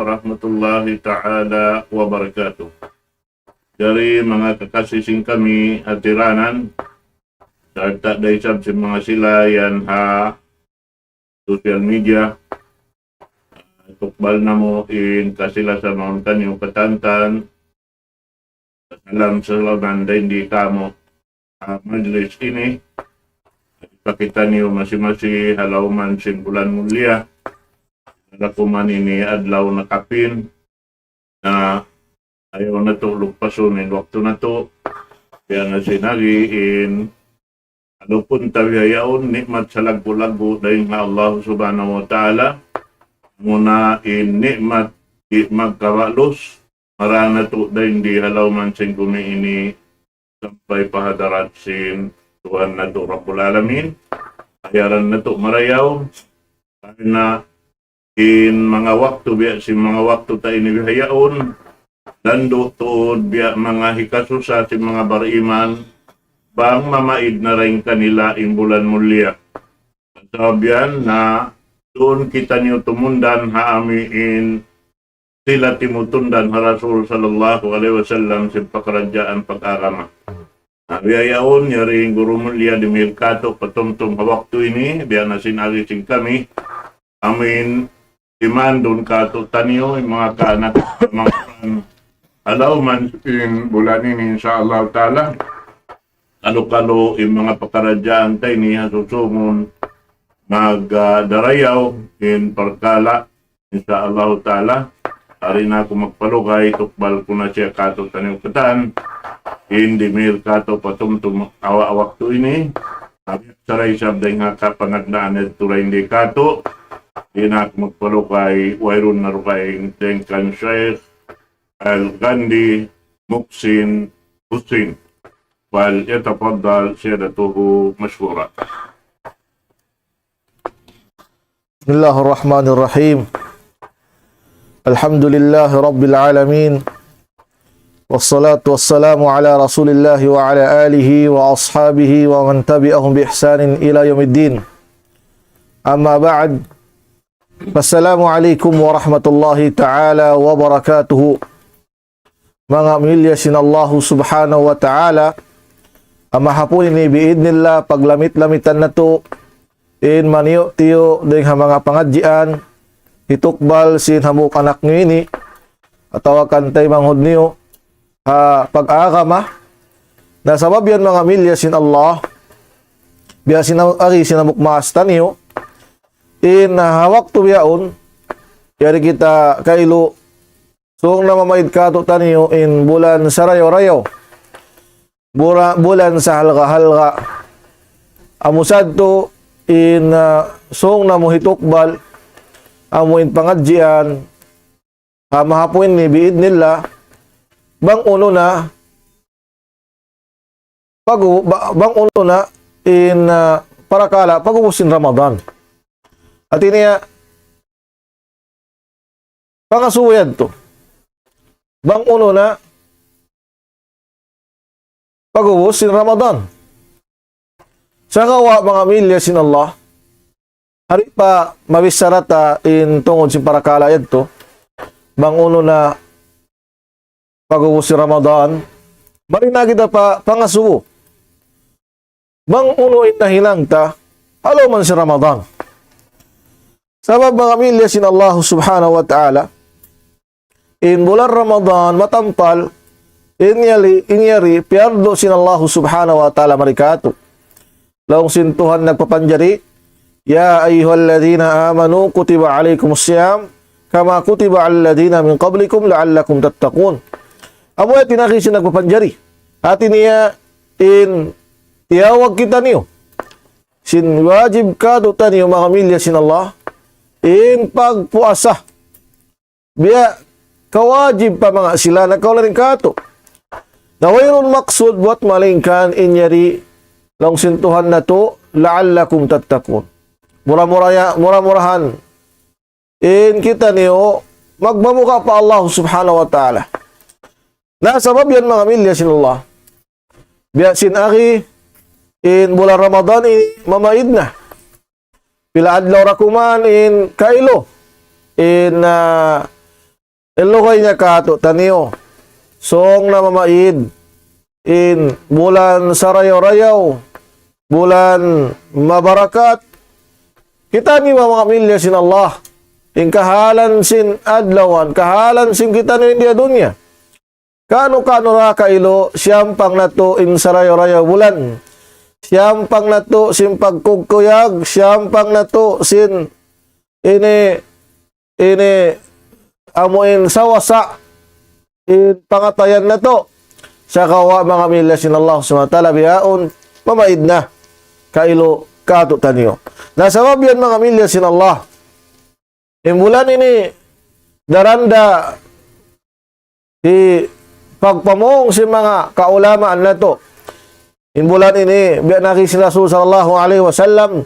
warahmatullahi ta'ala wabarakatuh. Dari mga kakasising kami at tiranan, sarta daysab si mga sila yan ha social media, tukbal na mo in kasila sa mga kanyang katantan, alam sa laban da hindi ka mo majlis ini, ipakita niyo masi-masi halauman simbulan mulia, nalakuman ini adlaw na kapin, na ayaw na to lugpasunin waktu na to, kaya na sinagiin, ano pun tawihayaon, nikmat sa lagpo-lagpo dahil nga Allah subhanahu wa ta'ala, muna in nikmat di magkawalos, marana to dahil di halauman sin kumi ini, sampai pahadarat sin Tuhan na to Rabbul Alamin, ayaran na to marayaw, na in mga waktu biya si mga waktu ta inihayaon, lando tuod biya mga hikasusa si mga bariman, bang mamaid na rin kanila imbulan mulia. Sabihan na doon kita niyo tumundan haamiin sila timutundan ha Rasul sallallahu alaihi wasallam sa pakarajaan pag-agama. Nabiyayaon niya rin guru mulia di Mirkato patumtum waktu ini, biya na sinagising kami, amin iman doon kato tanyo, yung mga kaanak, mga alawman in bulan ini insyaAllah ta'ala, kalo-kalo yung mga pakaradyaan tayo niya susungon magdarayaw in Parkala insyaAllah ta'ala. Hari na ako magpalugay, tukbal ko na siya kato tanyo katan, hindi mir kato patumtum awa-awak to ini, saray sabday nga kapangagdaan at tulay hindi kato, Inak magpalukay, wairun na rukay Tengkan Sheikh Al-Gandhi Muhsin Hussein. فليتفضل سيادته مشكورا. بسم الله الرحمن الرحيم. الحمد لله رب العالمين، والصلاة والسلام على رسول الله وعلى آله وأصحابه ومن تبعهم بإحسان إلى يوم الدين. أما بعد، فالسلام عليكم ورحمة الله تعالى وبركاته. Mga milyasin Allah subhanahu wa ta'ala, amahapon ini biidnillah paglamit-lamitan na to in maniyo tiyo ding mga pangadjian itukbal sin hamuk anak ngini atawakan tay manghud niyo pag-agama na sabab yan mga milyasin Allah biyasin ari sinamuk maastan niyo in hawak to biyaon yari kita kailo so na mamaid kato taniyo in bulan sa rayo-rayo bulan sa halga-halga amusad to in song na mo hitukbal amo in pangadjian mahapon ni biid nila bang uno na in parakala pag-ubusin Ramadan at iniya pangasuyad to bang uno na pag-ubos sin Ramadan. Sa kawa mga milya sin Allah, hari pa mabisarata in tungod sin parakala yadto, bang uno na pag-ubos sin Ramadan, marina kita pa pangasubo. Bang uno inahilang ta, halo man si Ramadan. Sabab mga milya sin Allah subhanahu wa ta'ala, in bulan Ramadan matampal inyari piardo sin Allah subhanahu wa ta'ala marikato laong sintuhan nagpapanjari ya ayyuhalladhina amanu kutiba alaykumus siyam kama kutiba alladhina min qablikum la'allakum tattaqun. Amo ay tinakisin nagpapanjari atin niya in tiyawag kita niyo sin wajib kato taniyo mga milya sin Allah in pagpuasa biya kawajib pa mga sila nagkaularin kato. Na wayrun maksud buat malingkan inyari lang sintuhan na to la'allakum tattakun. Mura-murahan in kita niyo magmamuka pa Allah subhanahu wa ta'ala. Na sabab yan mga milya sin Allah. Biya sin aki in bulan Ramadan mamaid na. Pila adlaw rakuman in kailo in ilugay niya kato taniyo. Song na mamaid in bulan sarayaw-rayaw, bulan mabarakat. Kita ni mga milya sin Allah. In kahalan sin adlawan, kahalan sin kita ni India dunya. Kano ra kailo, siyam pang nato in sarayaw-rayaw bulan. Siyam pang nato sin pagkugkuyag, siyam pang nato sin ini amuin sawasa in pangatayan na to sa kawa mga milya sin Allah subhanahu wa ta'ala bihaon mamaid na kailo kato taniyo. Nasabab yan mga milya sin Allah. Imbulan ini daranda di pagpamong si mga kaulamaan na to. Imbulan ini biya nakisi Rasul sallallahu alaihi wasallam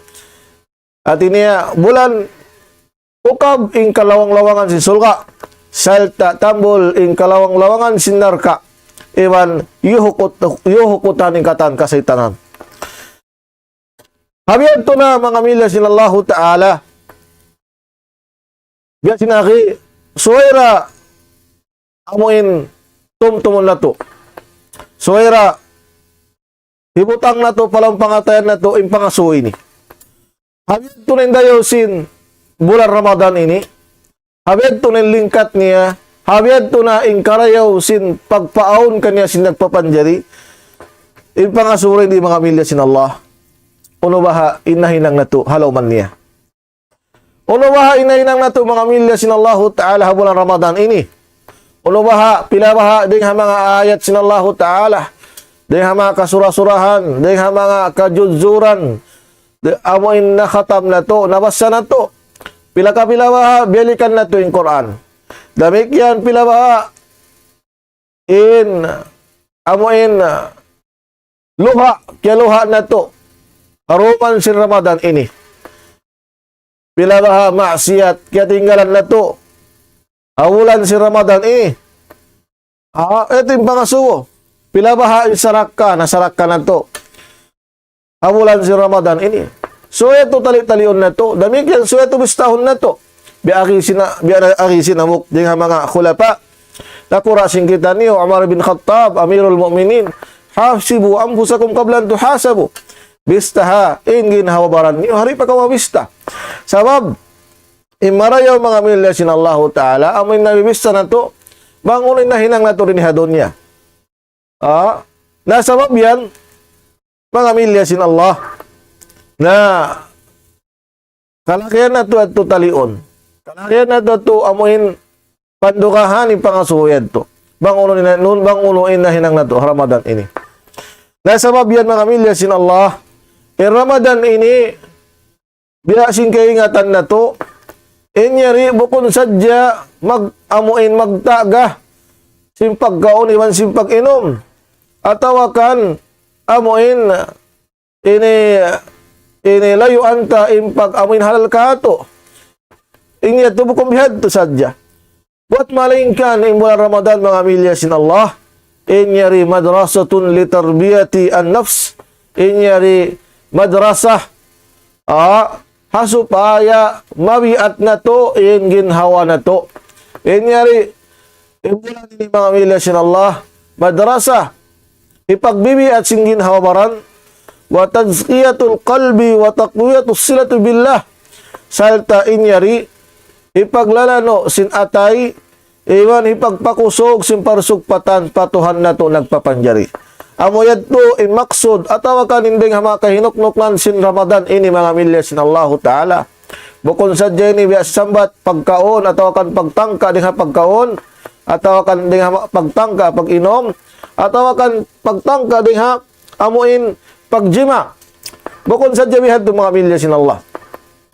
at iniya bulan ukab ing kalawang-lawangan si sulka salta tambol ing kalawang-lawangan si narka iwan yuhukutan ing katan kasaitanan. Habiyad to na mga milya sinallahu ta'ala biya sinaki suwaira amuin tumtumon na to suwaira hibutang na to palang pangatayan na to ing pangasuy ni. Habiyad to na dayo sin bulan Ramadan ini, habiyad to na lingkat niya, habiyad to na ing karayaw sin pagpaon kanya sin nagpapanjari, ing pangasuray di mga milya sin Allah, uno baha inahinang na to, halaw man niya. Uno baha inahinang na to mga milya sin Allah ta'ala bulan Ramadan ini. Uno baha, pila baha, ding ha mga ayat sin Allah ta'ala, ding ha mga kasurasurahan, ding ha mga kajudzuran, amoin na khatam na to, nabasa na to. Pila baha, belikan na to yung Quran. Damikyan pila baha, amuin, luha, kaya luha na to. Haruman si Ramadan ini. Pila baha, maksiat, kaya tinggalan na to. Awulan si Ramadan ini. Ito yung pangasuwo. Pila baha, isarak ka na to. Awulan si Ramadan ini. So ito tali-talion na to. Damikyan, so ito bistahon na to. Biarisin amok din mga khulapa. Nakurasin kita niyo, Umar bin Khattab, Amirul Mu'minin. Hafsibu anfusakum qablan tuhasabu. Bistaha, ingin hawabaran niyo. Hari pa kawabista. Sabab, imarayaw mga milya sinallahu ta'ala, amin nabibista na to, bangunin na hinang na to rin hadonya. Nasabab yan, mga milya sinallah, na kalakihan na to at to talion. Kalakihan na to amuin pandukahan yung pangasuyad to. Bangunin na hinang na to, Ramadan ini. Nasabab yan mga milya sinallah, Ramadan ini, biyasin kaingatan na to, inyari bukon sadya mag-amuin magtaga, simpag-gaon iman simpag-inom, atawakan amuin ini layuan ta impag amuin halal kato. Inya to bukong bihad to sadya. Buat malingkan in bulan Ramadan mga milya sin Allah, inyari madrasatun li tarbiyati an-nafs, inyari madrasah hasupaya mabiat na to in ginhawa na to. Inyari bulan ini mga milya sin Allah, madrasah ipagbibi at singgin hawabaran wa tazkiyatul qalbi wa taqwiyatus silatu billah salta inyari ipaglalano sin atay iwan ipagpakusog sin parsugpatan patuhan na to nagpapanjari. Amoyad to in maksud atawa kaninding hama kahinuknuklan sin Ramadan ini mga milya sin Allah ta'ala. Bukon sa jeni biya sambat pagkaon atawa kan pagtangka diha pagkaon atawa kan diha pagtangka pag-inom atawa kan pagtangka diha amuin pagjima. Bukod sa jabihan to mga milya sin Allah.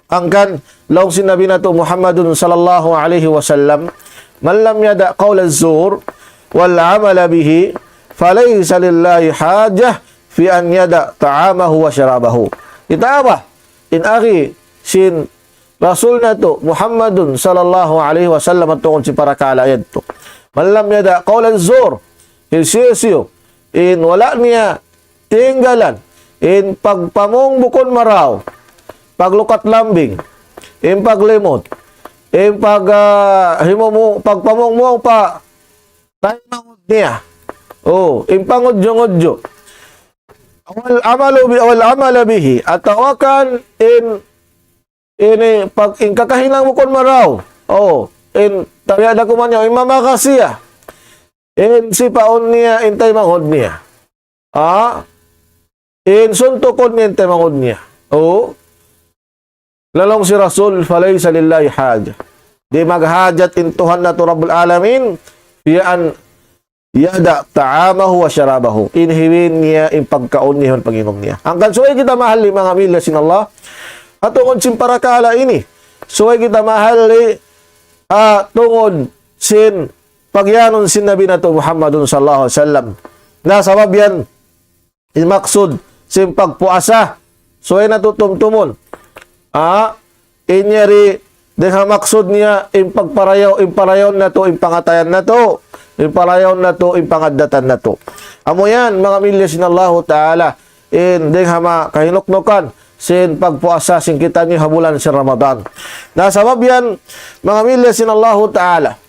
Angkan law sinabi na to Muhammadun sallallahu alaihi wasallam, man lam yada qawl az-zur wal amala bihi falaysa lillahi hajah fi an yada ta'amahu wa syarabahu. Itaaba in akhi sin Rasul na to Muhammadun sallallahu alaihi wasallam at tungkol si para kalayad to. Man lam yada qawl az-zur hilsiyasiyo in wala niya tinggalan in pagpamong bukon maraw, paglukat lambing, in paglimot, pag himo mo pagpamong mo pa tayo mangod niya. Impangudyo-ngudyo. Awal amala bihi at tawakan pag kakahinang mo kon maraw. Tabiada ko man niya imamakasiya. Sipaon niya intay mangod niya. Suntukon niya intay mangod niya. Lalong si Rasul falaysa lillahi haja. Di maghajat intuhan na to Rabbul Alamin biyaan yada ta'amahu wa syarabahu. Inhiwin niya pagkaon niya panginom niya. Ang kansuay kita mahal ni mga milya sin Allah. Atungod sin parakala ini. Suway kita mahal ni tungod sin pagyanon sin Nabi na to Muhammadun sallallahu alaihi wasallam. Nasabab yan maksud sin pagpuasa. Suway natutumtumon. Inyari deha maksud niya imparayaw na to impangatayan na to. Imparayaw na to, impangadatan na to. Amo yan, mga milya sin Allah Ta'ala. Ding hama kahinuknukan sin pagpuasa sin kita ni habulan sin Ramadan. Nasabab yan, mga milya sin Allah Ta'ala.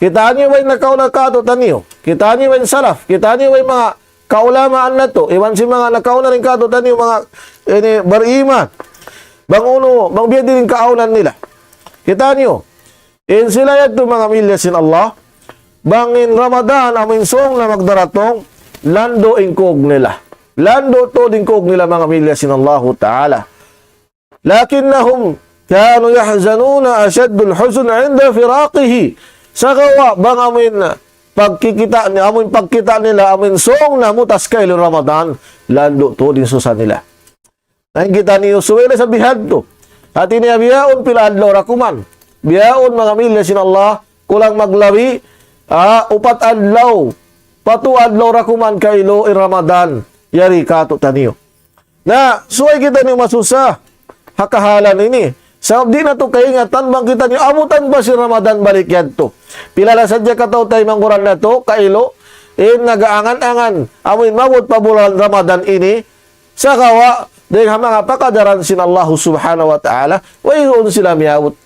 Kita niyo may nakaunakato taniyo. Kita niyo may salaf. Kita niyo may mga kaulamaan na to. Iwan si mga nakauna rin kato taniyo, mga bariman. Bang uno, bang biya din kaunan nila. Kita niyo. Sila yan to, mga milya sin Allah. Bangin Ramadan amin song na magdaratong lando ingkog nila. Lando to ingkog nila mga milya sin Allah Ta'ala. Lakinnahum kanu yahzanuna ashaddul huzn 'inda firaqihi. Sagawa bang amin pagkikita ni amin pagkita nila amin song na mutas kay Ramadan lando to din susa nila. Nang kita niyo suwela sa bihad to. At iniabiyaon pila adlaw rakuman. Biyaon mga milya sin Allah kulang maglabi upat adlaw, patu adlaw rakuman kailo Ramadan, yari kato taniyo. Na, suway kita niyo masusa, hakahalan ini. Sa di na to kaingatan, bang kita niyo, amutan ba si Ramadan balik yan to? Pilala sadya kataw tayo mangguran na to, kailo, nagaangan-angan, amoy mawad pabulan Ramadan ini, sa kawa, dahil mga pakadaran sin Allah subhanahu wa ta'ala, wayroon sila miyawot.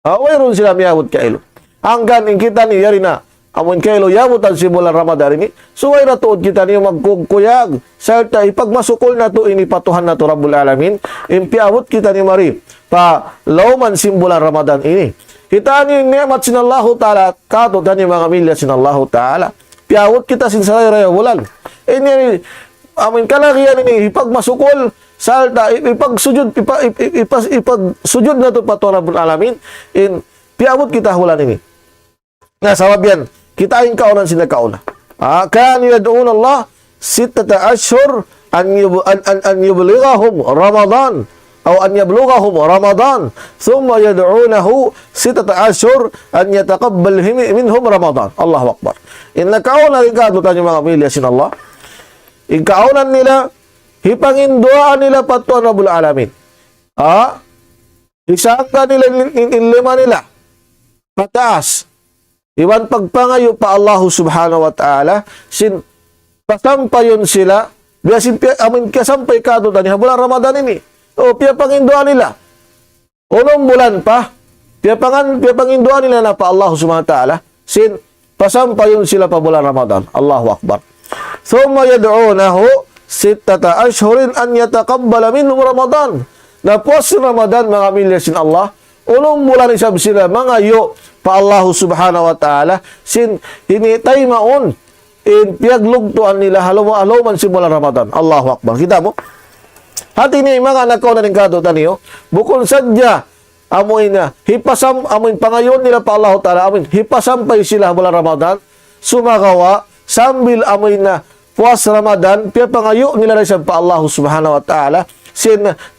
Wayroon sila miyawot kailo. Hanggang in kita niyo, yari na, amon kailo yamutan si bulan Ramadan ini, suway na tuod kita niyo magkukuyag. Sarta, ipagmasukol na to, inipatuhan na to Rabbul Alamin, impiawot kita ni Mari, pa lauman simbulan Ramadan ini. Kita niyo niyamat sinallahu ta'ala, kato tani mga milya sinallahu ta'ala. Piawot kita sinsaray bulan. Amin kalakiyan ini, ipagmasukol, salta, ipagsujud na to pa to Rabbul Alamin, piawot kita bulan ini. Nga sabab yan, kita ang kaunan sila kauna. Kan yad'un Allah sittata ashhur an yublighahum Ramadan aw an yablughahum Ramadan thumma yad'unahu sittata ashhur an yataqabbal minhum Ramadan. Allahu Akbar. Inna kauna rin kadutan yung mga milya sin Allah. Ikaunan nila, hipanginduaan nila patuan Rabbul Alamin. Isangka nila, inlima nila. Pataas. Iwan pagpangayo pa Allah subhanahu wa ta'ala, pasampayon sila, biyasin amin kasampay kato tani, bulan Ramadan ini. Piya panginduan nila. Unong bulan pa, piya panginduan nila na pa Allah subhanahu wa ta'ala, pasampayon sila pa bulan Ramadan. Allahu Akbar. Thumma yad'unahu sittata ashhurin an yataqabbala minhum Ramadan. Na puas Ramadan, mga milya sin Allah, unong bulan isab sila, mga yo, pa Allah subhanahu wa ta'ala, hinitay maon, piaglugtuan nila, halaman si bulan Ramadan. Allahu Akbar. Kita mo? Hati ni mga anak ko na rin kato taniyo, bukod sadya, amoy pangayon nila pa Allah ta'ala, hipasampay sila bulan Ramadan, sumagawa, sambil amoy na puas Ramadan, pangayo nila rin pa Allah subhanahu wa ta'ala,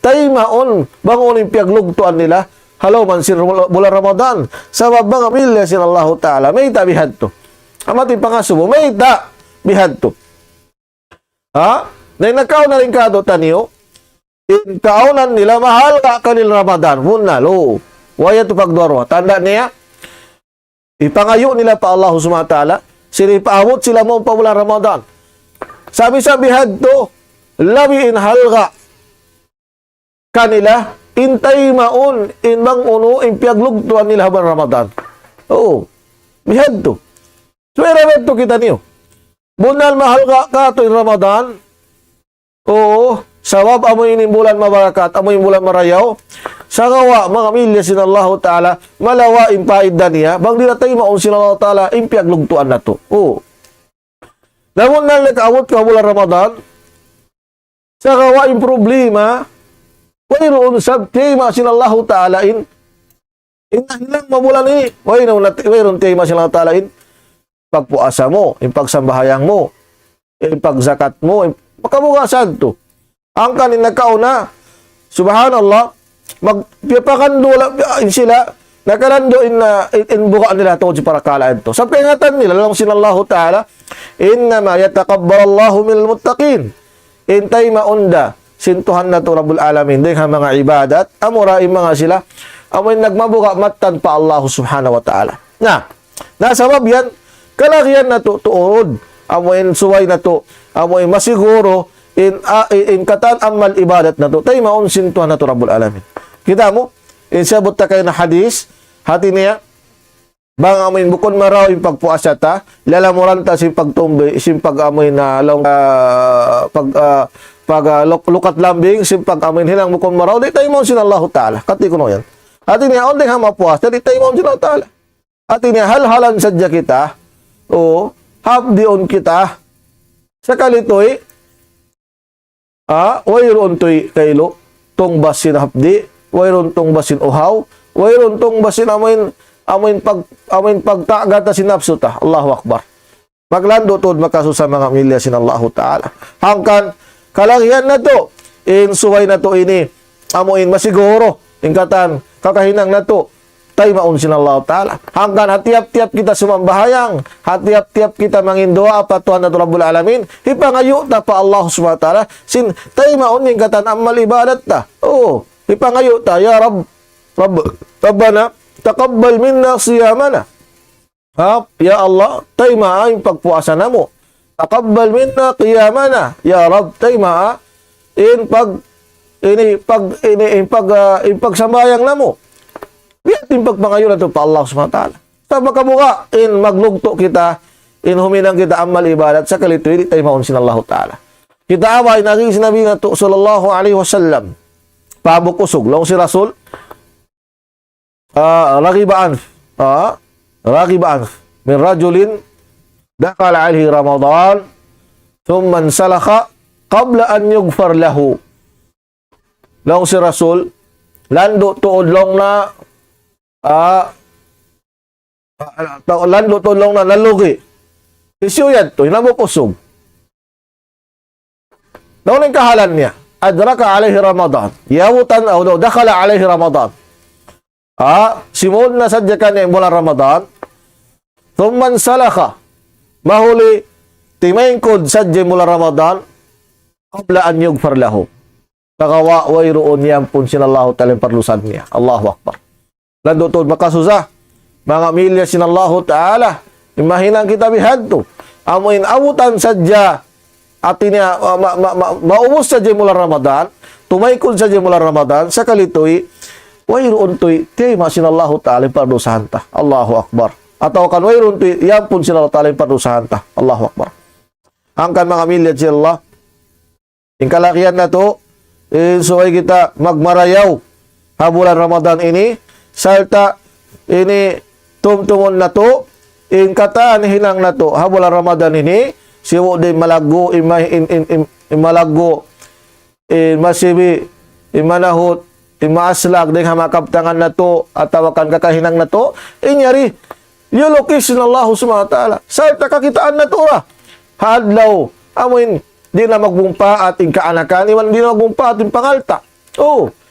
tay maon, bangonin piaglugtuan nila, halo man sin bulan Ramadan. Sabab mga milya sin Allah Ta'ala, may ta bihad to. Amati pangasubo, may ta bihad to. Nakaw na rin kado taniyo, kaunan nila, mahal ka kanil Ramadan. Muna, lo. Waya to pagdoro. Tanda niya, ipangayo nila pa Allah Subhanahu wa Ta'ala, sinipaamot sila mo pa bulan Ramadan. Sabi sa bihad to, labi in halga kanila, intay maon, inbang uno, impiaglugtuan nila habang Ramadan. Oo. Bihad to. So, iramet to kita niyo. Bunal mahal ka to in Ramadan. Oo. Sawab amoy ini bulan mabarakat, amoy bulan marayaw. Sa gawa, mga milya sinallahu ta'ala, malawa impaiddan niya, bang di natay maon sinallahu ta'ala, impiaglugtuan na to. Oo. Namun na nakaawot ka bulan Ramadan, sa gawa yung problema, wayroon sabti masinallahu ta'ala inahilang mabulan ini, wayroon tayo masinallahu ta'ala pagpuasa mo, yung pagsambahayang mo, yung pagzakat mo, makabukasan to. Ang kanin nagkauna, subhanallah, magpapakandula sila, nakalando bukaan nila tungkol sa parakalaan to. Sa pingatan nila, lang sinallahu ta'ala, innama yatakabbarallahu minal muttaqin. Intay maunda, sintuhan na to Rabbul Alamin, din mga ibadat, amurain mga sila, amoy nagmabuka matan pa Allah subhanahu wa ta'ala. Nasabab yan, kalakihan na to, tuod, amoy suway na to, amoy masiguro, in katan amal ibadat na to, tayo maun sintuhan na to Rabbul Alamin. Kita mo, sabot ta kayo na hadis, hati niya, bang amoy bukod maraw yung pagpuasa ta, lalamuran ta si pagtumbi, si pag-amoy na lukat lambing, si pag-amoy hilang bukod maraw, di tayo maun sinallahu ta'ala. Kati ko no yan. Hati niya, onde nga mapuasa, di tayo maun sinallahu ta'ala. Hati niya, halhalan sadya kita, o habdion kita, sa kalitoy, wayroon to'y kaylo, tong basin hapdi, wayroon tong basin uhaw, wayroon tong basin amoin pagtagat na sinapso ta. Allahu Akbar. Maglando tod makasusa mga milya sinallahu ta'ala. Hangkan kalangyan na to, suway na to ini, amoin masiguro, ingkatan, kakahinang na to, tay maun sinallahu ta'ala. Hangkan hatiap-tiap kita sumambahayang, hatiap-tiap kita mangindoa patuhan na to Rabbul Alamin, ipangayo ta pa Allah subhanahu wa ta'ala, tay maun ingkatan amal ibadat ta. Oo, ipangayo ta, ya Rabbana, taqabbal minna siyamana. Ya Allah, tay maa yung pagpuasa na mo. Taqabbal minna qiyamana. Ya Rabb, tay maa pagsambayang na mo. Biat yung pagpangayon na ito pa Allah subhanahu wa ta'ala. Sa makabuka, maglugto kita, huminang kita amal ibadat, sa kalituin, tayo maun sinallahu ta'ala. Kita away, naging sinabi na ito, sallallahu alaihi wasallam, pabukusog, long si Rasul, ragibaan min rajulin dakala alaihi Ramadan thumma salakha qabla an yughfar lahu. Long si Rasul lando tuod long na nalugi isuyad to hinabupusog daw ning kahalan niya adraka alaihi Ramadan yawutan aw dakala alaihi Ramadan. Simon na sadya ka niya bulan Ramadan, thumman salaka, mahuli, timaingkod sadya mula Ramadan, qabla an yughfar lahu. Kakawa, wayroon niyang pun sinallahu ta'ala parlusan niya. Allahu Akbar. Landotod makasusa, mga milya sinallahu ta'ala, imahinang kita bihadto, amuin awutan sadya, ati niya, maubos sadya mula Ramadan, tumaykod sadya mula Ramadan, sa kalitoy, wayroon to'y tiay masinallahu ta'ala pardusahan ta. Allahu Akbar. Ataw kan wayroon to'y yampun sinallahu ta'ala pardusahan ta. Allahu Akbar. Angkan mga milya sila, yung kalakihan na to, suway kita magmarayaw habulan Ramadan ini, salta ini tumtumon na to, in kataan hilang na to habulan Ramadan ini, siwo din malago, malago, masibi, manahot, imaaslag din hamakaptangan na to at tawakan kakahinang na to inyari yulukis na Allah subhanahu wa ta'ala sa kakitaan na to hadlaw amoin di na magbumpa at kaanakan iman di na magbumpa at pangalta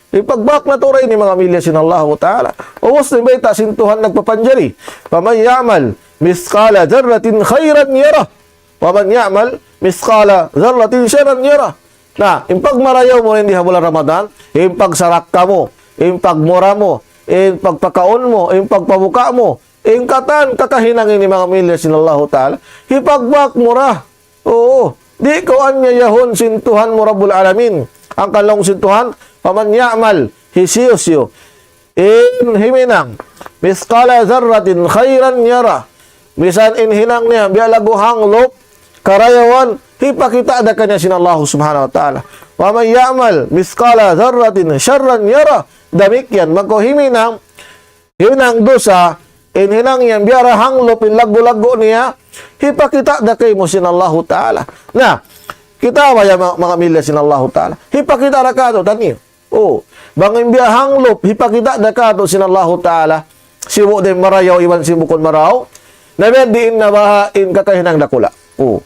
ipagbak na to rin ni mga milya sinallahu ta'ala uwas na bayta sintuhan nagpapanjari paman ya'mal misqala dharratin khairan yara paman ya'mal misqala dharratin syarran yara. Na, impagmarayaw mo rin di habulan Ramadan, impagsarak ka mo, impagmura mo, impagpakaon mo, impagpabuka mo, ingkatan kakahinang ini mga milya sinallahu ta'ala, ipagbak mura. Oo, di ko anya yahon sintuhan mo Rabbul Alamin. Ang kalong sintuhan, paman ya'mal, Hisiyo-siyo. In himinang, miskala zarratin khairan yara. Bisan in hinang niya, biya lagu hanglop, karayawan, hipakita ada kanya sinallahu subhanahu wa ta'ala. Wa man ya'mal miskala zarratin syarran yara. Damikyan, magkohiminang, hinang dosa, in hinang yan, biara hanglop, in lagu-lagu niya, hipakita ada kay mo sinallahu ta'ala. Nah, kita ba mga milya sinallahu ta'ala? Hipakita ada ka to, tani. Oh, bangin biya hanglop, hipakita ada ka to sinallahu ta'ala. Simu din marayaw, iwan simukon maraw. Nabiyadiin na ba in kakahinang dakula? Oh.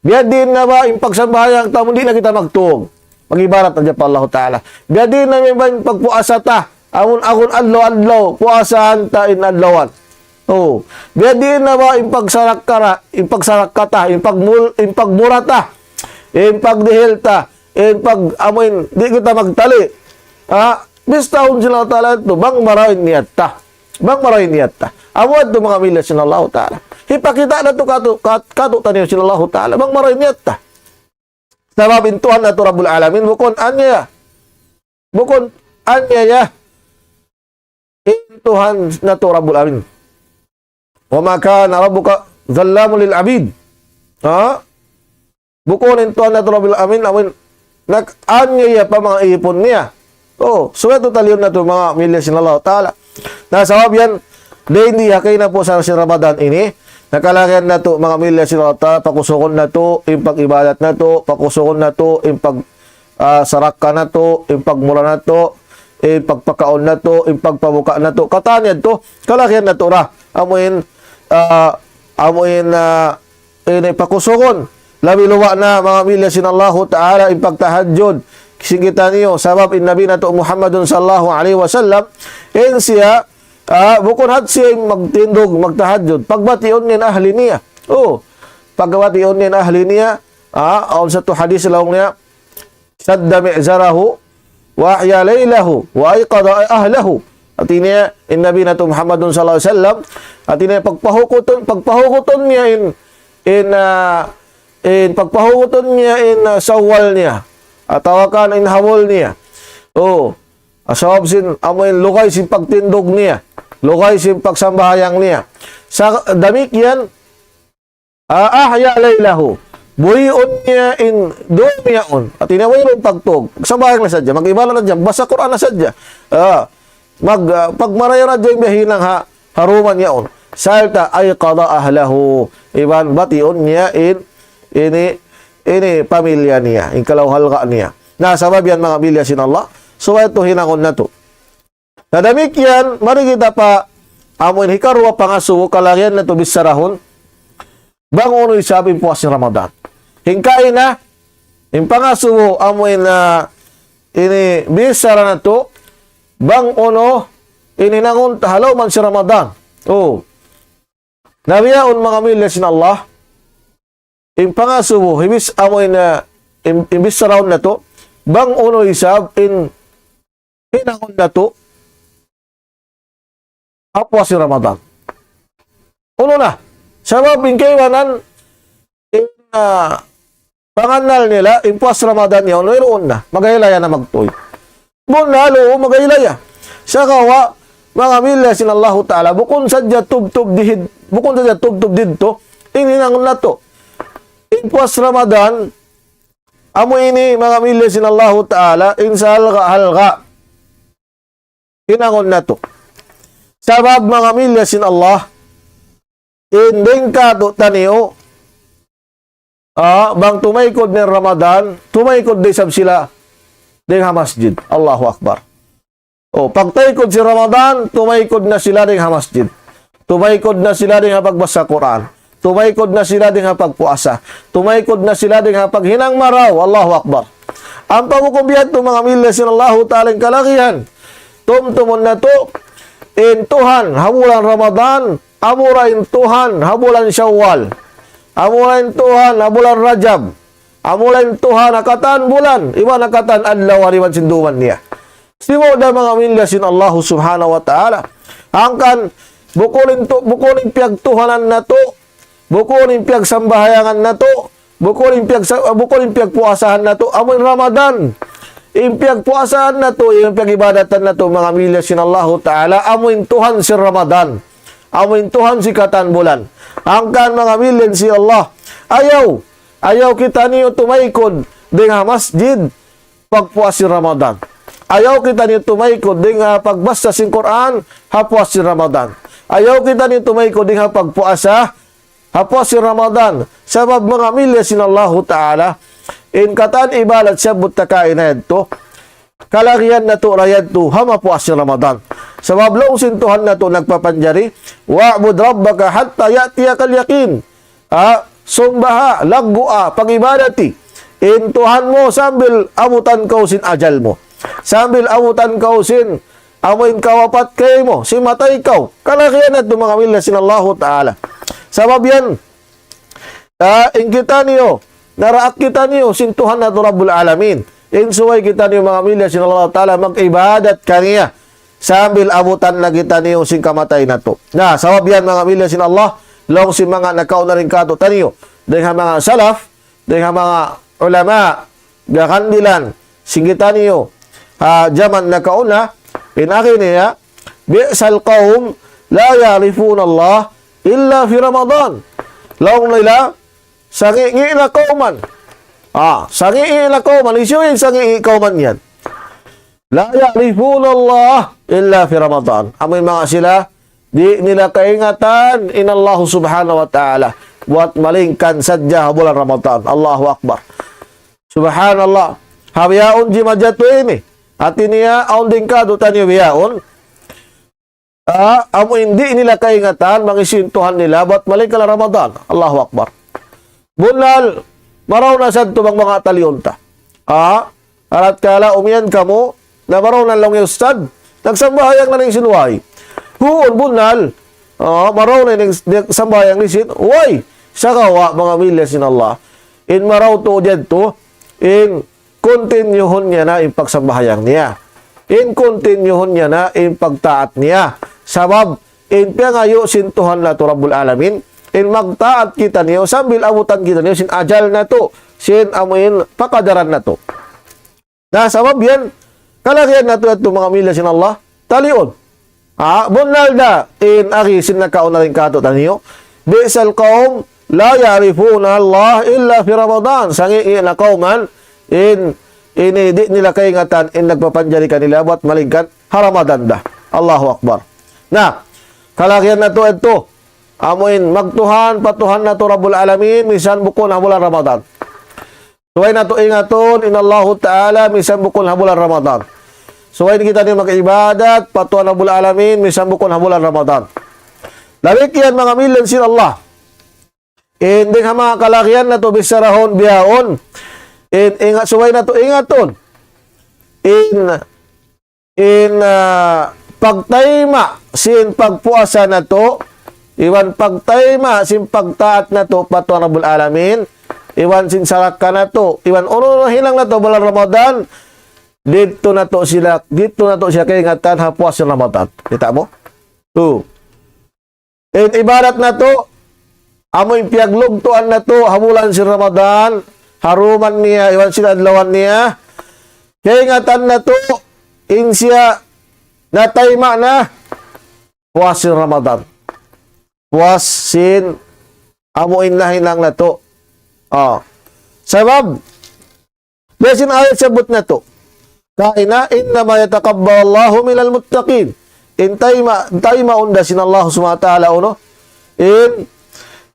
Biyadiin na ba in pagsambayang tamo di na kita magtuog? Mag-ibarat na dyan pa Allah Ta'ala. Biyadiin na ba in pagpuasa ta? Amun-agun adlaw-adlaw, puasahan ta in adlawan. Oh. Biyadiin na ba in pagsarakara, in pagsarakata, in pagmurata, in pagdihil ta, in pag-amoin, di kita magtali. Bistahon sila Ta'ala ito, bang marawin niyat ta? Bang marawin niyat ta? Awad to mga milya sinallahu ta'ala. Hipakita na to kato taniyo sinallahu ta'ala. Bang maray niyat ta. Sabab intuhan na to Rabbul Alamin. Bukon anya. Bukon anya ya. Intuhan na to Rabbul Alamin. Wa maka na rabbuka zallamu lil abid. Bukon intuhan na to Rabbul Alamin. Awin. Anya ya pa mga ipon niya. Suweto taliyon na to mga milya sinallahu ta'ala. Nasabab yan. Hindi hakay na po sa Ramadan ini. Nakalagyan na to mga milya sinalata, pakusukon na to, yung pag-ibadat na to, pakusukon na to, yung pag-saraka na to, yung pagmura na to, yung pagpakaon na to, yung pagpabuka na to. Katanyad to, kalagyan na to ra. Amuin, pakusukon. Labi-luwa na mga milya sinallahu ta'ala, yung pagtahadjod. Kisingkitan niyo, sabab in nabi na to Muhammadun sallallahu alaihi wasallam, in siya, bukod hat siya magtindog, magtahadjud. Pagbation niya ahli niya. Pagbation niya ahli niya, aon sa to hadis lang niya, sadda mi'zarahu, wa ahya laylahu, wa ayqada ahlahu. At niya, in nabi na to Muhammadun sallallahu alaihi wasallam, at niya pagpahukuton niya pagpahukuton niya sawal niya. At tawakan in hawol niya. Asawab sin, amoy lukay sin pagtindog niya. Lukay sin pagsambahayang niya. Sa damik yan, ahya laylahu. Buhion niya in dumiyaon. At inawayrong pagtog. Sambayang na sadya. Mag-ibala na dyan. Basa Quran na sadya. Pagmarayo na dyan bihinang haruman yaon. Salta ay qada ahlahu. Iban bation niya ini pamilya niya. In kalawhalga niya. Nasabab yan mga bilya sin Allah. So ito hinangon na to. Nadamik yan, mari kita pa amoin hikarwa pangasuo kalagyan na to bisarahon. Bang uno isabing puas ni Ramadan. Hingkain na, yung pangasuo amoin na ini bisara na to. Bang uno, ininangon tahalaw man si Ramadan. Nabiyaon mga milya sin Allah. Yung pangasuo, hibis amoin na bisarahon na to. Bang uno isab hinangon na to apwa si Ramadan. Uno na, sabab kaywanan panganal nila, impuas Ramadan niya, mayroon na, magahilaya na magtuloy. Bunalo, magahilaya. Sa kawa, mga milya sinallahu ta'ala, bukon sadya tub-tub dito, hininangon na to. Impuas Ramadan, amo ini mga milya sinallahu ta'ala, insa halga. Hinangon na to. Sabab mga milya sin Allah, inding ka to taniyo, bang tumaykod ng Ramadan, tumaykod din sab sila din masjid. Allahu Akbar. Pagtaykod si Ramadan, tumaykod na sila din masjid. Tumaykod na sila din pagbasa Quran. Tumaykod na sila din pagpuasa. Tumaykod na sila din paghinang maraw. Allahu Akbar. Ang pagkukumbiyat to mga milya sin Allahu ta'ala kalakihan. Tumtumon na to, intuhan, habulan Ramadan, amurain Tuhan, habulan Syawal, amurain Tuhan, habulan Rajab, amurain Tuhan, nakatan bulan, iba nakatan adlaw, ariwan sinduman niya. Simo da mga milya sin Allahu subhanahu wa ta'ala. Angkan, bukunin piyag Tuhanan na to, bukunin piyag sambahayangan na to, bukunin piyag puasahan na to, amoy Ramadan. Impiyag puasaan na to, impiyag ibadatan na to, mga milya sinallahu ta'ala, amuin Tuhan si Ramadan. Amuin Tuhan si katan bulan. Angkan mga milya si Allah. Ayaw kita niyo tumaykod dengan masjid pagpuas si Ramadan. Ayaw kita niyo tumaykod dengan pagbasa sin Quran hapuas si Ramadan. Ayaw kita niyo tumaykod dengan pagpuasa hapuas si Ramadan. Sabab mga milya sinallahu ta'ala, in katan ibalat siya butakain na to, kalagian na to rayad to, hamapuas si Ramadan. Sabab long sintuhan na to nagpapanjari, wa'bud rabbaka hatta ya'tiyakal yakin. Sumbaha, laggua, pag-ibadati. In Tuhan mo, sambil amutan kau sin ajal mo. Sambil amutan kau sin amoin kawapat kay mo, si matay kau. Kalagian na to mga milya sinallahu ta'ala. Sabab yan, in kita niyo, naraak kita niyo, sintuhan na to Rabbul Alamin. Insuway kita niyo mga milya sinallahu ta'ala, mag-ibadat kaniya. Sambil abutan na kita niyo sing kamatay na to. Na, sabab yan mga milya sinallah, long si mga nakaw na rin kato taniyo. Dengan mga salaf, dengan mga ulama, gakandilan, sing kita niyo, jaman nakauna, inakin niya, bi'sal qawm, la yarifun Allah, illa fi Ramadan. Long nila, sangi na kauman. Sangi na kauman. Isyuin sangi kauman yan. La ya'rifun Allah illa fi Ramadan. Amoy mga sila, di nila kaingatan inallahu subhanahu wa ta'ala. Buat malingkan sadya bulan Ramadan. Allahu Akbar. Subhanallah. Habiyaon di majatu ini. At iniya, aon din ka, dutan niyo biyaon. Amo hindi nila kaingatan, mangisintuhan nila, buat malingkan Ramadan. Allahu Akbar. Bunal, maraw na sad to mga talionta. Arat kala umiyan kamo, na maraw na lang yung ustad, nagsambahayang na ng sinuway. Huon bunal, maraw na yung sambayang ni sin, uy, sa kawa mga milya sin Allah. In maraw to dyan to, in kontinuhon niya na in pagsambahayang niya. In kontinuhon niya na in pagtaat niya. Sabab, in piyangayo sintuhan na to Rabbul Alamin, in magtaat kita niyo, sambil abutan kita niyo, sin ajal na to, sin amuin pakadaran na to. Na sabab yan, kalagian na to at mga milya sin Allah, talion. Bunal na, in aki sin nakaon na rin kato taniyo, bi'sal qawm, la yarifuna Allah illa fi Ramadan. Sangi na kauman, di nila kaingatan, in nagpapanjari kanila, buat malingkan, Ramadan da. Allahu Akbar. Na, kalagian na to ito, amuin magtuhan, patuhan na to Rabbul Alamin, misan bukon na bulan Ramadan. Suway na to ingaton, inallahu ta'ala, misan bukon na bulan Ramadan. Suway kita niyo mag-ibadat, patuhan na bulan Alamin, misan bukon na bulan Ramadan. Labik yan mga milyon sin Allah. Hindi nga mga kalagian na to, bisarahon, biyaon. Suway na to ingaton. Pagtayma, sin pagpuasa na to, iwan pagtayma, sin pagtaat na to, patuhan Rabbul Alamin, iwan sin saraka na to, iwan uno hilang na to, bulan Ramadan, dito na to siya kaingatan, hapuas yung Ramadan. Kita mo? Ibarat na to, amoy piaglugtuan na to, hamulan si Ramadan, haruman niya, iwan sila adlawan niya, kaingatan na to, in siya, natayma na, puas sin Ramadan. Puas sin, amuin na hinang na to. Sabab, besin ayat sabot na to. Kaina, innama yatakabbalallahu minal muttaqin. Tayma unda sin Allah subhanahu wa ta'ala uno.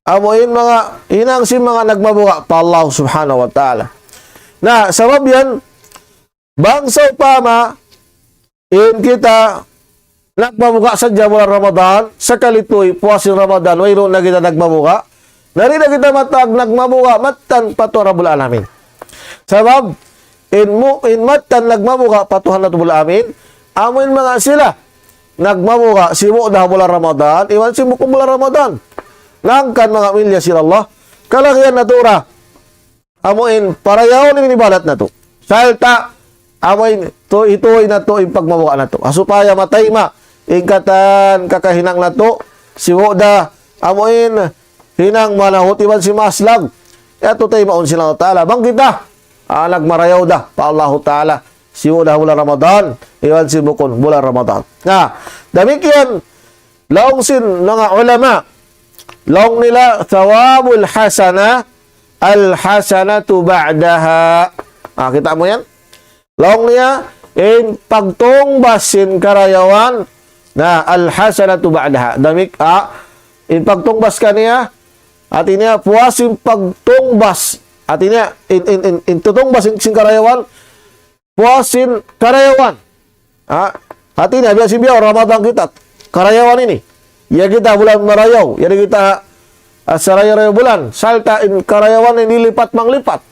Amuin mga, hinang sin mga nagmabuka pa Allah subhanahu wa ta'ala. Na, sabab yan, bangsaw pama, kita nagmamuka sa bulan Ramadan, sa kalitoy, puwasin Ramadan, wayro na kita nagmamuka, nari na kita matag nagmamuka, matan pato Rabbul Alamin. Sabab, in matan nagmamuka, patuhan na Rabbul Alamin, amin mga sila, nagmamuka, simu dah bulan Ramadan, iwan simu kong bulan Ramadan. Nangkan mga milya sila Allah, kalagian na tura, amuin, parayaw ni ibadat na to. Salta, amoy to itoy na to pagmamuka na to. Asupaya matayma ingkatan kakahinang na to si Woda amoin hinang manahot iban si Maslag. Ato tay maun sila ta'ala. Bang kita nagmarayaw da pa Allah ta'ala. siya bulan Ramadan, iwan sin bukon bulan Ramadan. Nah, demikian laong sin mga ulama, laong nila thawabul hasana al-hasanatu ba'daha. Kita mo yan? Laong niya, in pagtungbas sin karayawan na al-hasanatu ba'daha. In pagtungbas kaniya, at niya puasin pagtungbas. At niya, in tutungbas sin karayawan, puasin karayawan. At niya, biya sibiyaw, Ramadan kita, karayawan ini. Ya kita bulan marayaw, ya kita saraya-raya bulan, salta in karayawan ini lipat manglipat.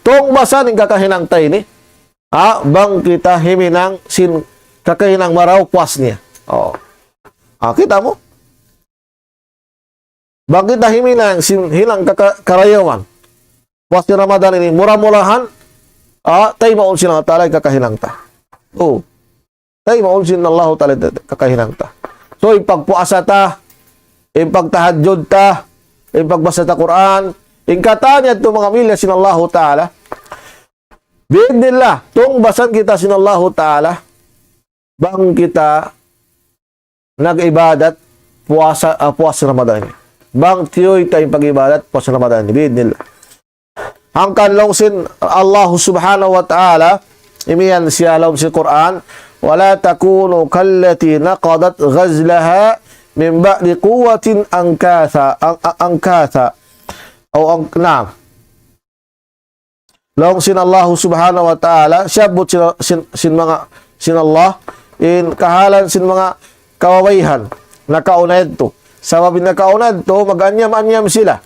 Tong basan in kakahinang tay ni, bang kita himinang sin kakahinang maraw puas niya. Kita mo. Bang kita himinang sin hilang karayawan. Puas ni Ramadan ini, murah-murahan, tay maul sin Allah Ta'ala kakahinang ta. Tay maul sin Allah Ta'ala kakahinang ta. So, ipagpuasa ta, ipagtahadjud ta, ipagbasa ta Quran, ingkatanya ito mga milya sin Allah Ta'ala. Bi'idnillah, tung basan kita sin Allah Ta'ala, bang kita nag-ibadat puasa Ramadan. Bang tiyoy tayong pag-ibadat puasa Ramadan. Bi'idnillah. Hangkan long sin Allah Subhanahu wa Ta'ala, imiyan siya long sin Quran, wala takunu kallati naqadat ghazlaha min ba'di quwwatin ankatha naam. Lahong sin Allah subhanahu wa ta'ala, syabot sin Allah, in kahalan sin mga kawawayhan, nakaunad to. Sabab nakaunad to, mag-anyam-anyam sila.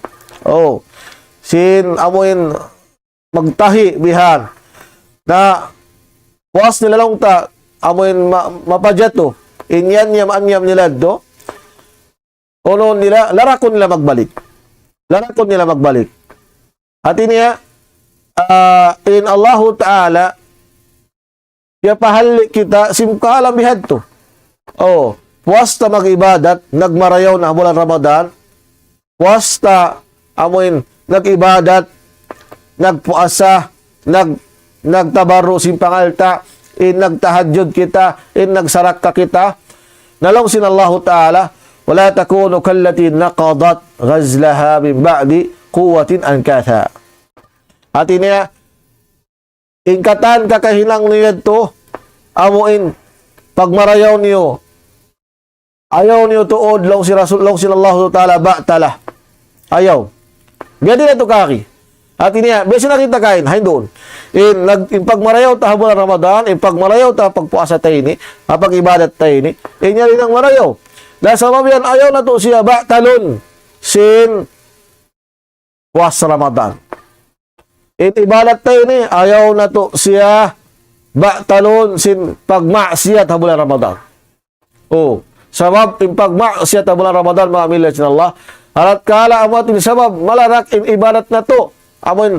Sin amuin magtahi bihan, na puas nila lang ta, amuin mapadya to, inyanyam-anyam nila to, uno nila, larakon nila magbalik. At niya, in Allah Ta'ala, kaya pahalik kita, simkahalang bihad to. Puwasta mag-ibadat, nagmarayaw na bulan Ramadan, puwasta, amuin, nag-ibadat, nagpuasa, nagtabaro, simpangalta, nagtahadyod kita, nagsarakka kita, nalong sin Allah Ta'ala, wala takunu kallati naqadat ghazlaha min ba'di quwwatin ankatha. At niya, ingkatan kakahinang niya to, amuin, pagmarayaw niyo, ayaw niyo tuod, long si Rasul, long sin Allah Ta'ala, ba'talah. Ayaw. Gadi na to kaki. At niya, besi na kita kain, hain doon. In pagmarayaw ta bulan Ramadan, in pagmarayaw ta pagpuasa tayo ni, pag-ibadat tayo ni, niya rin ang marayaw. Dahil sa mabiyan, ayaw na to siya ba'talon sin puas Ramadan. Ibadat tayo ni, ayaw na to siya ba'talon sin pagmaksiyat ha bulan Ramadan. Sabab in pagmaksiyat ha bulan Ramadan, mga milya sin Allah, harat kala amatin sabab malarak in ibadat na to. Amun,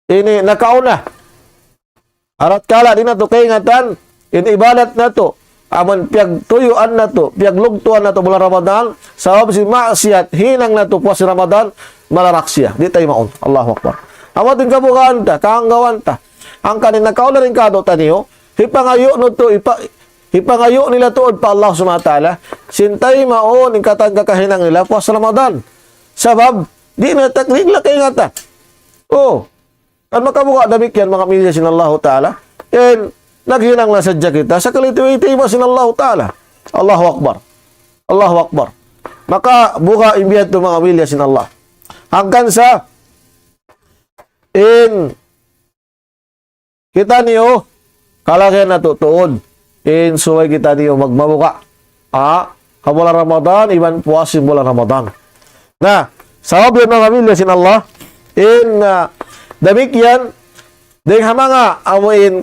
ini nakauna. Harat kala din na to kaingatan, in ibadat na to. Aman piyag tuyuan na to, piyag lugtuan na to bulan Ramadan, sabab si maksiat, hinang na to puas Ramadan, malarak siya. Di tayo maun. Allahu Akbar. Amatin kabukaan ta, kaanggawan ta. Ang kanin nakaula rin kado taniyo, hipangayo no to, hipangayo nila tuod pa Allah subhanahu wa ta'ala, sintay maun, ingkatan kakahinang nila puas Ramadan. Sabab, di na takling lakay nga ta. Kan makabuka damikyan mga milya sin Allah ta'ala, naghinang na sadya kita sa kalitiwi-tiwi sin Allah Ta'ala. Allahu Akbar. Allahu Akbar. Maka buka imbiyad to mga milya sin Allah. Hanggang sa kita niyo kalagyan na tutuon. Suway kita niyo magmabuka. Bulan Ramadan, iban puasin bulan Ramadan. Na, sabab yun mga milya sin Allah, damikyan, ding hamanga amuin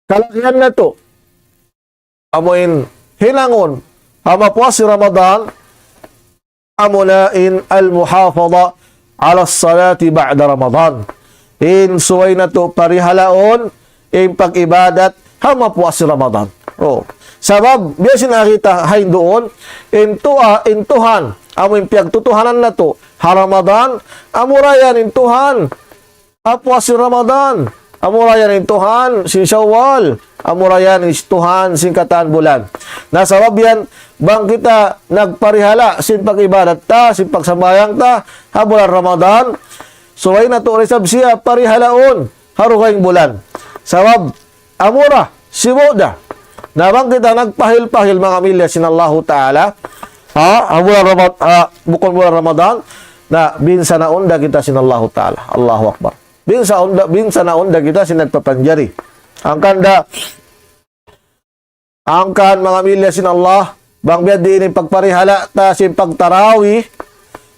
kalagyan na to, amuin hilangon, hamapuas si Ramadan, amunain al-muhafadha ala salati ba'da Ramadan. Suway na to, parihalaon, pag-ibadat, hamapuas si Ramadan. Sabab, biya sinakita, hain doon, intuhan, amuin piyagtutuhanan na to, ha Ramadan, amurayan, intuhan, hapuas si Ramadan, amurayan in Tuhan sin Syawal, amurayan in Tuhan sin kataan bulan. Nasabab yan, bang kita nagparihala sin pag-ibadat ta, sin pagsambayang ta, ha bulan Ramadan, so ay nato resab siya parihalaon, harugayng bulan. Sabab, amura, simuda, nabang kita nagpahil-pahil mga milya sin Allahu Ta'ala, bukod bulan Ramadan, na binsa na onda kita sin Allahu Ta'ala. Allahu Akbar. Binsa na onda kita sin nagpapanjari. Angkan mga milya sin Allah, bang biad diin yung pagparihala ta sin pagtarawi,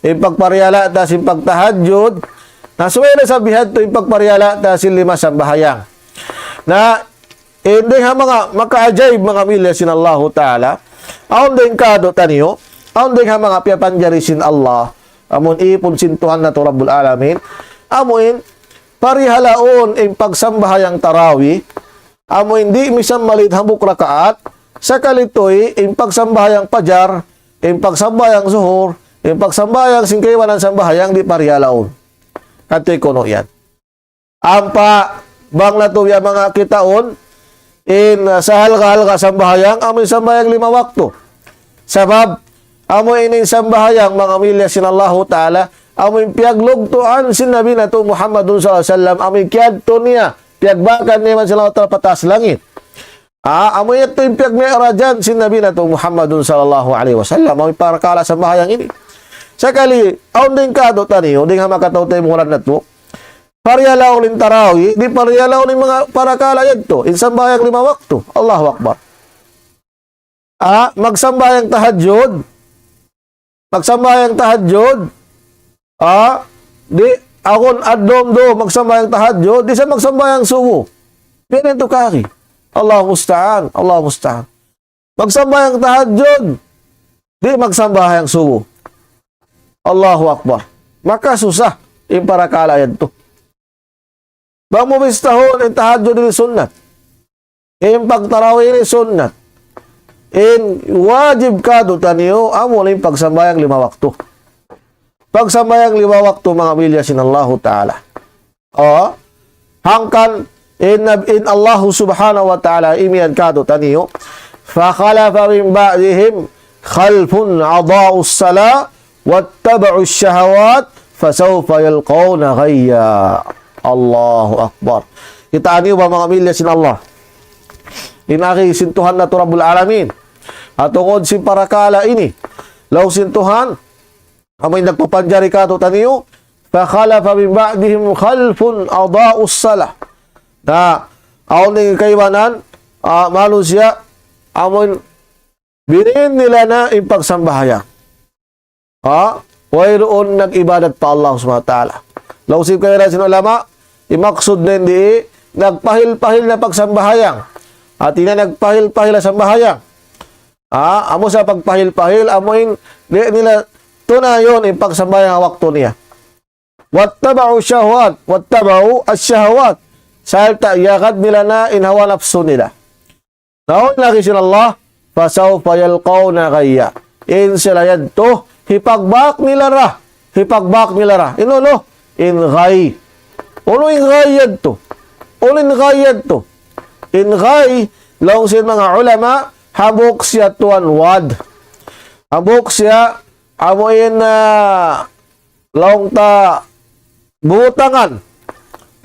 yung pagparihala ta sin pagtahadjud, na suway na sabihan to yung pagparihala ta sin 5 sambahayang. Na hindi nga mga makaajayb mga milya sin Allahu Ta'ala, aon din kado taniyo, aon din nga mga piyapanjari sin Allah, amon ipon sin Tuhan na to Rabbul Alamin, amoin parihalaon ang pagsambahayang tarawi, amo hindi misam malit hambuk rakaat, sa kalitoy ang pagsambahayang pajar, ang pagsambahayang zuhur, ang pagsambahayang singkaywan ng sambahayang di parihalaon. Katoy kono yan. Ampa bang natuya mga kitaon in sa halka-halka sambahayang, amo yung sambahayang 5 wakto. Sabab amo inin sambahayang mga milya sin Allahu Ta'ala, amo yung piaglugtuan sin Nabi na to Muhammadun sallallahu alaihi wasallam, amo yung kiadto niya, piagbakan niya man sila patas langit. Amo yung ito yung piagmi'rajan sin Nabi na to Muhammadun sallallahu alaihi wasallam, amo yung parakala sambahayang ini. Sakali, aon din kado taniyo, din nga makatautay mo na to, pariyalaw ng tarawi, di pariyalaw ng mga parakala yadto, insambayang 5 wakto. Allahu Akbar. Magsambayang tahajjud, di akon adom do magsambayang tahajjud, di sa magsambayang subo. Pinan to kaki. Allahu musta'an, Allahu musta'an. Magsambayang tahajjud, di magsambayang subo. Allahu Akbar. Maka susah yung parakala yadto. Bang mo bistahon yung tahajjud ni sunnat. Yung pagtarawih ni sunnat. Wajib ka do taniyo amo na yung pagsambayang 5 wakto. Pagsambayang 5 wakto mga milya sin Allahu Ta'ala. Hangkan in Allahu Subhanahu wa Ta'ala imiyan ka do taniyo. Fakhalafa min ba'dihim khalfun adaa'us sala wattaba'us syahawat fasawfa yalqawna ghayya. Allahu Akbar. Kita niyo ba mga milya sin Allah? Inaki sintuhan na to Rabbul Alamin. At tungod si parakala ini, law sintuhan, amay nagpapanjari ka to taniyo, fakhalafa min ba'dihim khalfun adaa'us salah. Na, aon ng kaiwanan, malusya, amon, binin nila na yung pagsambahaya. Wayroon nag-ibadat pa Allah subhanahu wa ta'ala. Law si kaya sin ulama, imaksud na hindi, nagpahil-pahil na pagsambahayang. At ina nagpahil-pahil na sambahayang. Amo sa pagpahil-pahil, amoin nila tunayon yung pagsambayang wakto niya. Wattaba'u syahwat, wattaba'u asyahwat. Salta yakad nila na inhawa nafsu nila. Naon lagi sin Allah, fasawfa yalqawna ghayya. In sila yadto, hipagbak nila ra. Inulo, in ghay. Uno in ghay yadto. In ghay, long sin mga ulama, habok siya tuan wad. Habok siya, amoin laong ta butangan.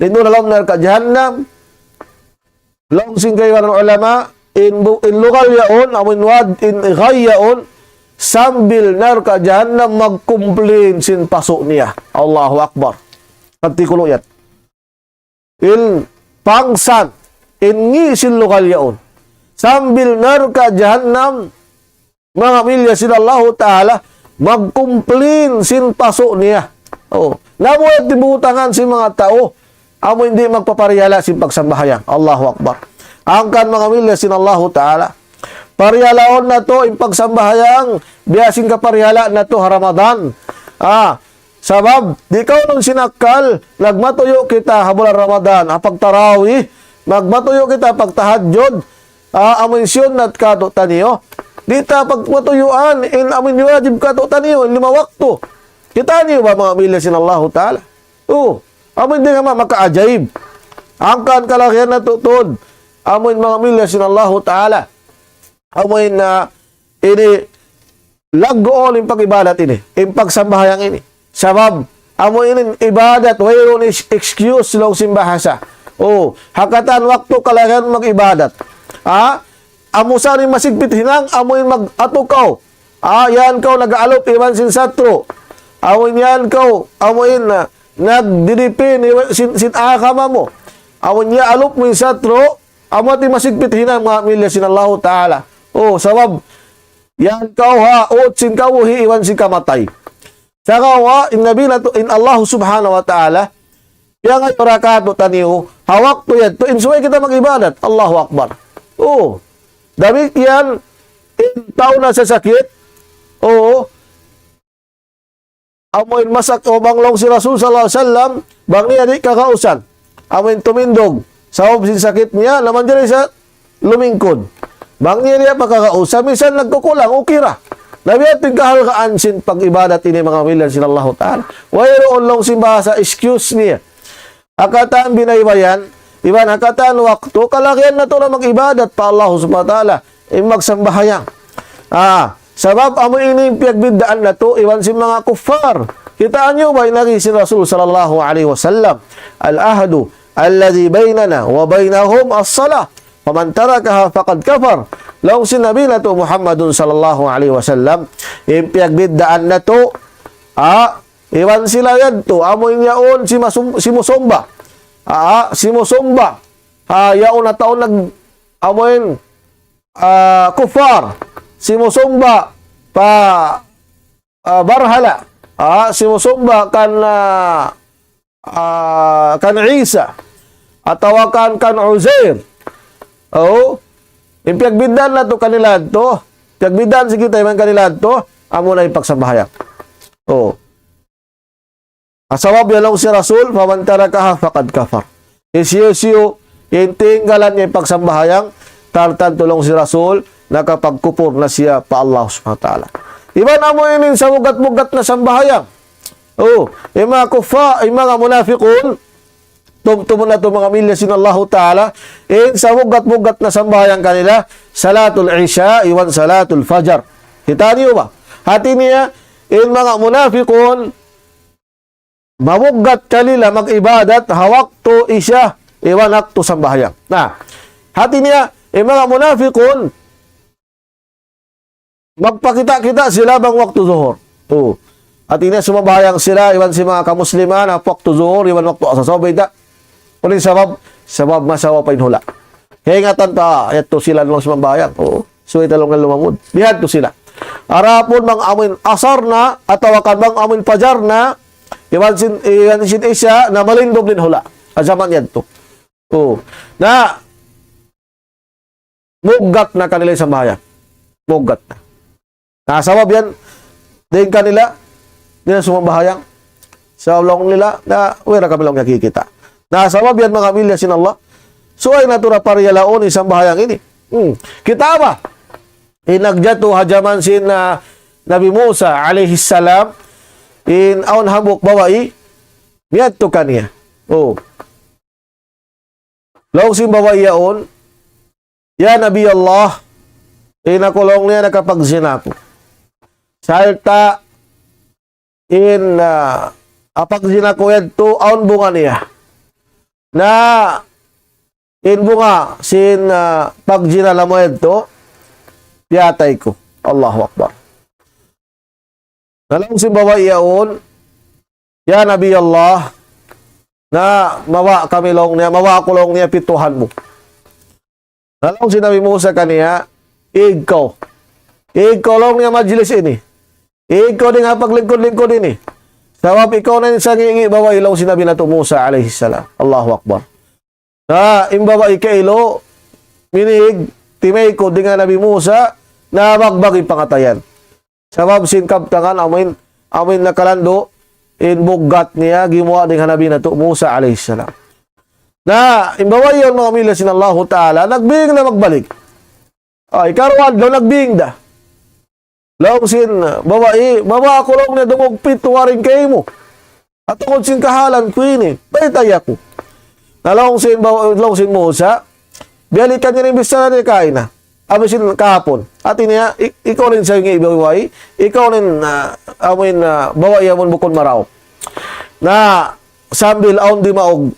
Dito na lang ka jahannam. Laong singkaywan ng ulama, in lugal yaon, amoin wad, in ghay yaon, sambil nar ka jahannam magkumplin sin paso niya. Allahu Akbar. Artikulo yan. In pangsan, in ngi sin lugal yaon. Sambil nar ka jahannam, mga milya sin Allahu Ta'ala, magkumplin sin paso niya. Namuhat tibutangan si mga tao, amo hindi magpapariyala sin pagsambahayang. Allahu Akbar. Angkan mga milya sin Allahu Ta'ala, pariyalaon na to yung pagsambahayang, biyasin ka pariyala na to Ramadan. Sabab, di ka nung sinakal, nagmatuyo kita habulan Ramadan, pagtarawih, magmatuyo kita pagtahadjud, amunsyon nat kato taniyo. Dita pagmatuyuan, amun wajib kato taniyo, 5 wakto. Kita niyo ba mga milya sin Allahu Ta'ala? Amun di nga makaajaib. Angkan kalakihan na tutod. Amoy mga milya sinallahu ta'ala. Amoy na ini laggoon yung pag-ibadat ini. Yung pagsambahayang ini. Sabab, amoy ini ibadat. Wayron excuse long simbahasa. Hakatan waktu kalakihan mag-ibadat. Amusa rin masigpit hinang. Amoy mag-atukaw. Yan kau nag-aalop iwan sin satro. Amoy yan kau. Amoy na nagdidipin sin akama mo. Amoy niya alop mo yung satro. Amo ti masigpit hinang mga milya sinallahu ta'ala. Sabab, yan kau sin kau iwan sin kamatay. Saka in nabi na to, in Allah subhanahu wa ta'ala, yan ay parakato taniyo, hawak to yan, to insuway kita mag-ibadat, Allahu Akbar. Damit yan, in tao na sa sakit, amoy masak o banglong si Rasul sallallahu alaihi wasallam, bang niya di kakausan, amoy tumindog, sawab sin sakit niya, naman dyan sa lumingkod. Bang niya pagkakausa, minsan nagkukulang, okay ra. Nabi at tingkahalkaan sin pag-ibadat ini mga milyan sinallahu ta'ala. Wayroon long simbahasa, excuse niya. Akataan binaybayan, iban akataan waktu, kalakihan na to na mag-ibadat pa Allah subhanahu wa ta'ala, magsambahayang. Sabab amo ini piyagbiddaan na to, iwan si mga kuffar. Kitaan nyo ba, inagi si Rasul sallallahu alaihi wasallam, al-ahdu, alladhi baynana wa baynahum as-salah. Faman tarakaha faqad kafar. Laong sinabi na to Muhammadun sallallahu alaihi wasallam, ipiyagbiddaan na to, iwan sila yan to, amoy yaon si Musomba. Si Musomba. Yaon na taon nag amoy kufar. Si Musomba pa barhala. Si Musomba kan Isa. Atawakan kan Uzair. Impiyagbidan na to kanila to. Piyagbidan si kita man kanila to. Amo na ipagsambahayang. Asawab yalong si Rasul, faman tarakaha faqad kafar. Isiyo intinggalan niya ipagsambahayang, tartan tulong si Rasul, nakapagkupur na siya pa Allah subhanahu wa ta'ala. Iban amo inin sa mugat-mugat na sambahayang. Yung mga kufa, yung mga munafiqun, tumtumo na ito mga milya sinallahu ta'ala, sa mugat-mugat na sambahayang kanila, salatul isya, iwan salatul fajar. Kita niyo ba? Hati niya, mga munafiqun, mamugat kanila mag-ibadat, hawak to isya, iwan to sambahayang. Hati niya, mga munafiqun, magpakita-kita sila bang waktu zuhur. Hati niya, sumabahayang sila, iwan si mga kamusliman, waktu zuhur, iwan waktu asasabay da. Kunin sabab masawa pa inhula. Kaya ingatan pa, yato sila nung sumambayang. So italong nga lumamud. Bihad to sila. Arapon mang amin asar na, atawakan bang amin pajar na, iwan sin isya, na malindog din hula. Asaman yan to. Na, mugat na kanila sa bahayan. Mugat na. Nasawab yan, din kanila, din sumambahayang. Sa ulong nila, na, wala kami lang nakikita. Nasawab yan mga milya sin Allah. So ay natura pariyalaon isang bahayang ini. Kita ba? Inagjatu hajaman sin Nabi Musa alaihi salam in aun habuk bawai miyad to kaniya. Law sin bawai yaon ya Nabi Allah inakulong niya nakapagzina ko. Salta in apagzina ko yan to aun bunga niya. Na inbunga sin pagjinala mo ito, piyatay ko. Allahu Akbar. Nalang simbawa iyaon, ya Nabi Allah, na mawa kami long niya, mawa ko long niya pituhan mo. Nalang sinabi mo sa kaniya, ikaw long niya majlis ini. Ikaw din nga paglingkod-lingkod ini. Sabab ikaw na yung sangingi bawa ilaw sinabi na ito Musa alaihi salam. Allahu Akbar. Na imbawa ikailo, minig, timay ko di nga Nabi Musa, na magbagi pangatayan. Sabab sin kaptangan, amin nakalando, inbugat niya, gimuha di nga Nabi na ito Musa alaihi salam. Na imbawa yun mga milya sinallahu ta'ala, nagbing na magbalik. Ikarawad daw nagbing da. Laong sin, bawa ako lang na dumugpit tuwarin kayo mo. At ako sin kahalan ko ini, baytay ako. Nalong sin Musa, biyalikan niya ng bisa na kain na. Abisin kahapon. At niya, ikaw rin sa yung ibaway, ikaw rin, baway yamon bukod maraw. Na, sambil aon di maog,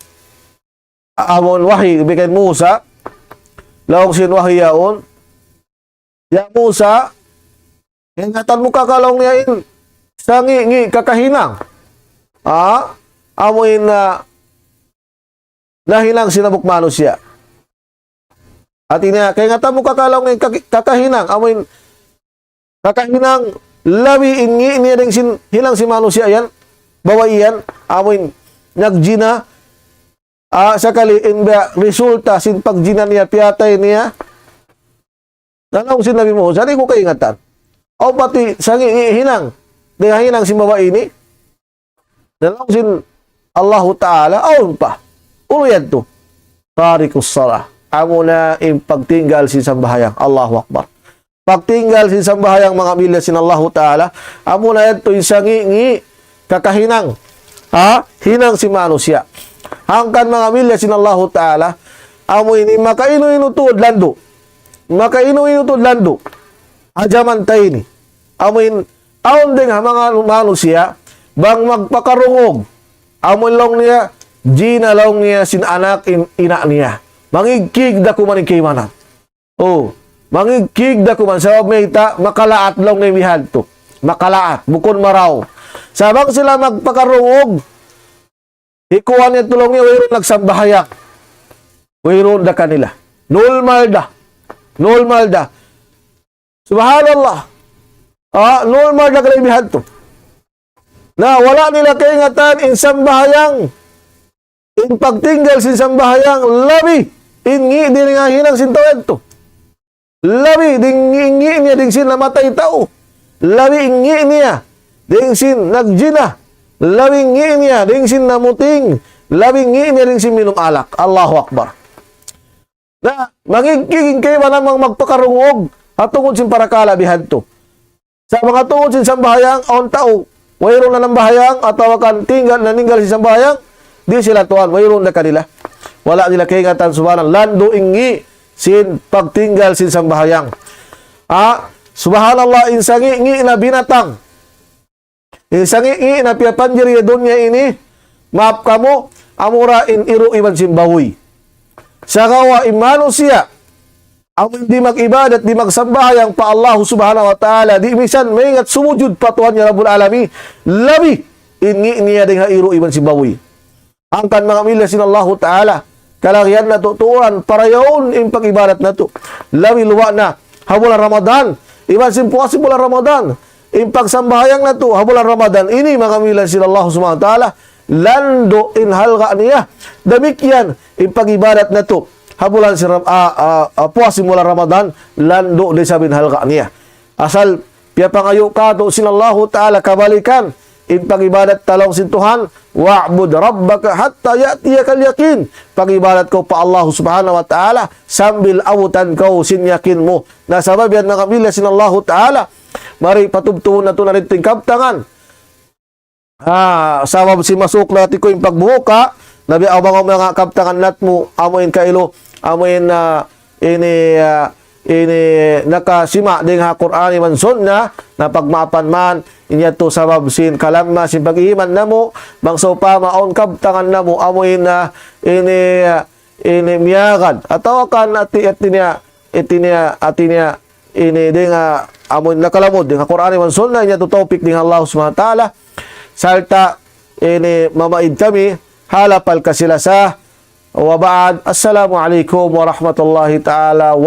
amon wahi, bikin Musa, laong sin wahi yaon, ya Musa, ingatan mo kakalong niya in, sa ngi kakahinang. Amoin na, nahinang sinabukmano siya. At ina, kaya nga tamo kakalaw ng kakahinang, amoy kakahinang, labi ingi niya ding hilang si manusia yan, baway yan, amoy nagjina, sakali inba resulta sin pagjina niya, piyatay niya, nanong sinabi mo, saan ko kaingatan? O pati, sangi hinang, dengan hinang si baway ini, nanong sin Allahu Ta'ala, aun pa, ulo yan to, tarikus salah. Amo na pagtinggal sin sambahayang. Allahu Akbar. Pagtinggal sin sambahayang mga milya sin Allahu Ta'ala. Amo na ito isangi kakahinang. Hinang si manusia. Hangkan mga milya sin Allahu Ta'ala. Amo ini makainu-inu tuod lando. Makainu-inu tuod lando. Ajaman tayo ni. Amo in aon din mga manusia bang magpakarungog. Amo long niya Gina long niya sin anak ina niya. Mangigkig da kuman kay manan. Mangigkig da kuman sa mayta makalaat long ni mihanto. Makalaat bukod maraw. Sabang sila magpakarungog. Ikuan niya tulong niya wayron nagsambahayang. Wayron da kanila. Normal da. Subhanallah. Normal da kanila mihanto. Na wala nila kaingatan in sambahayang. In pagtinggal sin sambahayang labi. Ingi din nga hinang sintawad to. Labi, ingi niya ding sin namatay tao. Labi, ingi niya ding sin nagjina. Labi, ingi niya ding sin namuting. Labi, ingi niya ding sin minum alak. Allahu Akbar. Na, magiging kayo ba namang magpakarungog at tungkol sin parakala bihad to. Sa mga tungkol sin sambahayang, on tao, wayron na ng bahayang, at tawakan tinggal, naninggal sin sambahayang, di sila tuwan, wayron na kanila. Wala nila kaingatan subhanallah. Lando ingi sin pagtinggal sin sambahayang. Subhanallah insangi ingi na binatang. Insangi ingi na piyapanjiri dunya ini. Maaf kamo, amura in iru iban sin bawi. Sakawa imano siya. Ang hindi mag-ibadat, di magsambahayang pa Allah subhanahu wa ta'ala. Di misan maingat sumujud patuhan niya Rabbul Alamin. Labi ingi niya ding ha iru iban sin bawi. Angkan mga milya sin Allah ta'ala. Kalagyan na tutuan para yaon in pag-ibadat na to. Lawi luwa na habulan Ramadan. Iban sin puasi bulan Ramadan. In pagsambahayang na to habulan Ramadan. Ini mga milan sila Allah subhanahu wa ta'ala. Lando in halga niya. Damikyan in pag-ibadat na to. Habulan si puasi bulan Ramadan. Lando di sabin halga niya. Asal piya pangayo ka to sin Allah ta'ala kabalikan. In pag-ibadat talong sintuhan. Wa'bud rabbaka hatta ya'tiyakal yakin. Pag-ibadat ko pa Allah subhanahu wa ta'ala sambil awutan kau sin yakin mo. Nasabab yan mga kamilya sin Allah ta'ala. Mari patubtuhon na ito na rin tingkaptangan. Sabab si masuk natin ko yung pagbuka. Nabi abang mga kaptangan nat mo. Amoyin kailo. Amoyin ini nakasima ding ha Qur'ani man sunna na pagmapan man inya to sabab sin kalamma sin pag-iman namo bangso pa maon kabtangan namo amoy na ini miyagad atawakan atinya ini ding amoy nakalamod ding ha Qur'ani man sunna inya to topic ding Allah subhanahu wa ta'ala salta ini mamaid kami halapal kasila sa wa ba'd assalamu alaikum warahmatullahi ta'ala wa